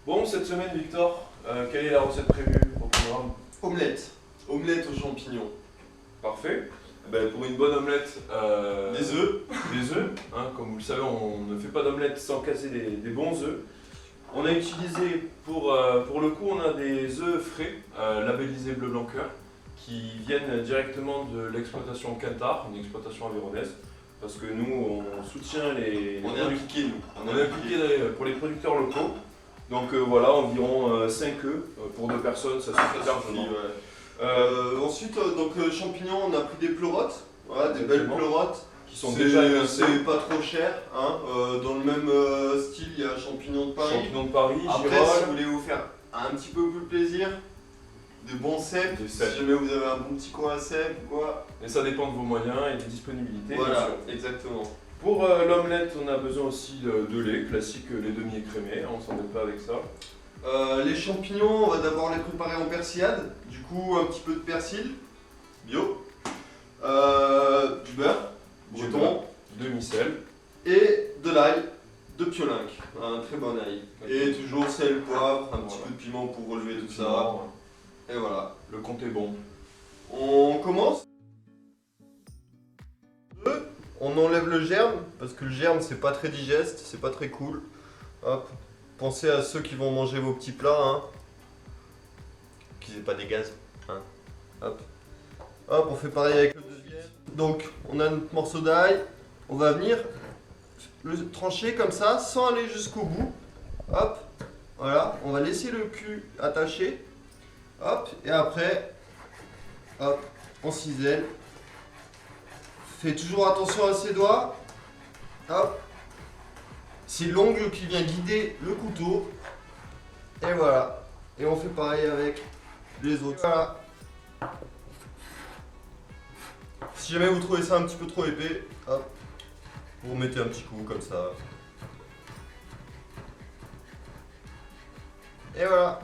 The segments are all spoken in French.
Bon, cette semaine, Victor, quelle est la recette prévue au programme? Omelette. Omelette aux champignons. Parfait. Ben, pour une bonne omelette, Des œufs. des œufs. Hein, comme vous le savez, on ne fait pas d'omelette sans casser des bons œufs. On a utilisé, pour le coup, on a des œufs frais, labellisés bleu blanc cœur, qui viennent directement de l'exploitation Quintard, une exploitation avéronaise. Parce que nous, on soutient les On est impliqués, nous. On est impliqué pour les producteurs locaux. Donc voilà, environ 5 œufs pour 2 personnes, ça suffit largement. Ensuite, champignons, on a pris des pleurotes. Voilà, des belles Exactement. pleurotes. Qui sont déjà émincés. C'est pas trop cher. Hein. Dans le même style, il y a champignons de Paris. Champignons de Paris, Après, si girolles. vous voulez vous faire un petit peu plus plaisir, des bons cèpes. Des cèpes. Si jamais vous avez un bon petit coin à cèpes ou quoi. Et ça dépend de vos moyens et des disponibilités. bien Voilà, sûr. exactement. Pour l'omelette, on a besoin aussi de lait, classique lait demi-écrémé, on s'embête pas avec ça. Les champignons, on va d'abord les préparer en persillade. Du coup, un petit peu de persil, bio, du beurre, Du breton, beurre, demi-sel. et de l'ail de Piolinque, un très bon ail. Ok. Et toujours sel, poivre, un petit Voilà. peu de piment pour relever tout ça. Piment, Et voilà. le compte est bon. On commence. On enlève le germe, parce que le germe c'est pas très digeste, c'est pas très cool. Hop. Pensez à ceux qui vont manger vos petits plats, hein. Qu'ils aient pas des gaz. Hein. Hop. Hop, on fait pareil avec le deuxième. Donc, on a notre morceau d'ail. On va venir le trancher comme ça, sans aller jusqu'au bout. Hop. Voilà. On va laisser le cul attaché. Hop. Et après, hop, on cisèle. Fais toujours attention à ses doigts. Hop. C'est l'ongle qui vient guider le couteau. Et voilà. Et on fait pareil avec les autres. Voilà. Si jamais vous trouvez ça un petit peu trop épais, hop, vous mettez un petit coup comme ça. Et voilà.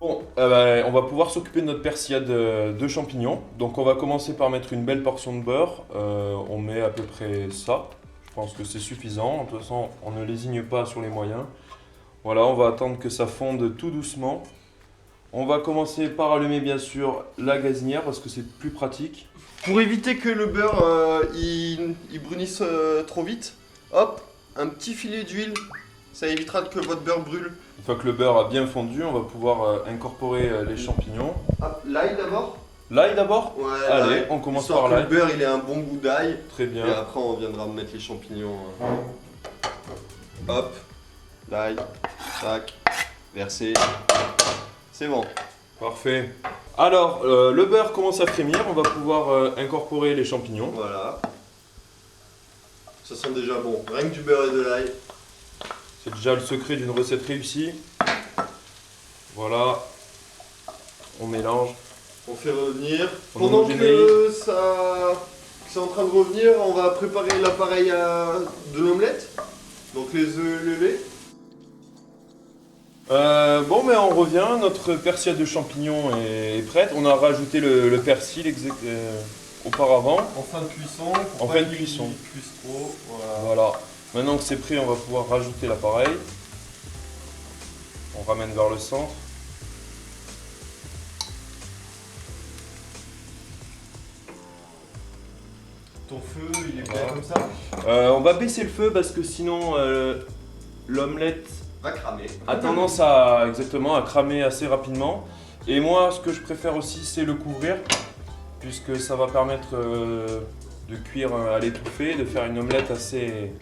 Bon, on va pouvoir s'occuper de notre persillade de champignons. Donc on va commencer par mettre une belle portion de beurre. On met à peu près ça. Je pense que c'est suffisant. De toute façon, on ne lésigne pas sur les moyens. Voilà, on va attendre que ça fonde tout doucement. On va commencer par allumer bien sûr la gazinière parce que c'est plus pratique. Pour éviter que le beurre il brunisse trop vite, hop, un petit filet d'huile, ça évitera que votre beurre brûle. Une fois que le beurre a bien fondu, on va pouvoir incorporer les champignons. Hop, l'ail d'abord. L'ail d'abord? Ouais, Allez, l'ail. on commence Histoire par que l'ail. le beurre il ait un bon goût d'ail. Très bien. Et après on viendra mettre les champignons. Hop, l'ail, tac, versé. C'est bon. Parfait. Alors, le beurre commence à frémir, on va pouvoir incorporer les champignons. Voilà. Ça sent déjà bon. Rien que du beurre et de l'ail. C'est déjà le secret d'une recette réussie. Voilà. On mélange. On fait revenir. On Pendant homogénéise. que c'est en train de revenir, on va préparer l'appareil de l'omelette. Donc les œufs, le lait. Bon, mais on revient. Notre persillade de champignons est prête. On a rajouté le persil auparavant. En fin de cuisson. En fin de cuisson. Cuise trop. Voilà. Voilà. Maintenant que c'est prêt, on va pouvoir rajouter l'appareil. On ramène vers le centre. Ton feu, il est Voilà. bien comme ça. On va baisser le feu parce que sinon l'omelette Va cramer. a tendance à cramer assez rapidement. Et moi, ce que je préfère aussi, c'est le couvrir, puisque ça va permettre de cuire à l'étouffée, de faire une omelette assez,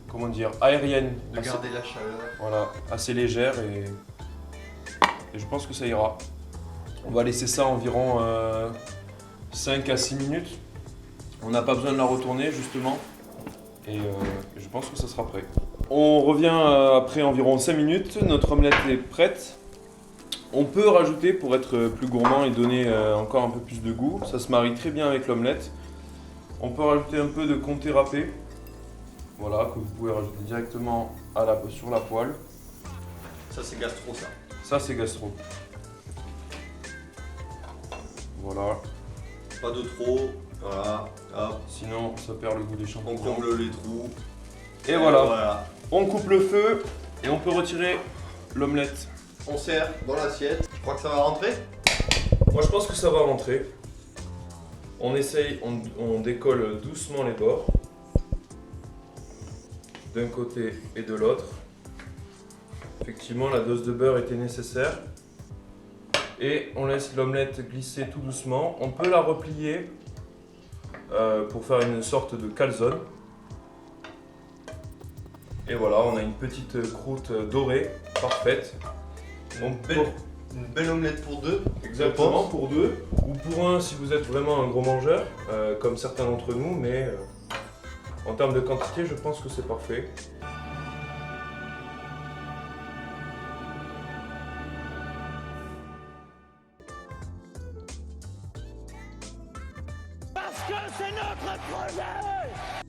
comment dire, aérienne, De assez, garder la chaleur. voilà, assez légère et je pense que ça ira. On va laisser ça environ 5 à 6 minutes. On n'a pas besoin de la retourner justement et je pense que ça sera prêt. On revient après environ 5 minutes, notre omelette est prête. On peut rajouter pour être plus gourmand et donner encore un peu plus de goût. Ça se marie très bien avec l'omelette. On peut rajouter un peu de comté râpé. Voilà, que vous pouvez rajouter directement sur la poêle. Ça c'est gastro ça. Ça c'est gastro. Voilà. Pas de trop. Voilà. Hop. Sinon ça perd le goût des On champignons. comble les trous. Et voilà. On coupe le feu Et on peut retirer l'omelette. On sert dans l'assiette. Je crois que ça va rentrer. Moi je pense que ça va rentrer. On essaye, on décolle doucement les bords. D'un côté et de l'autre. Effectivement, la dose de beurre était nécessaire. Et on laisse l'omelette glisser tout doucement. On peut la replier pour faire une sorte de calzone. Et voilà, on a une petite croûte dorée, parfaite. Une belle omelette pour deux. Exactement, pour deux. Ou pour un si vous êtes vraiment un gros mangeur, comme certains d'entre nous. Mais en termes de quantité, je pense que c'est parfait. Parce que c'est notre projet!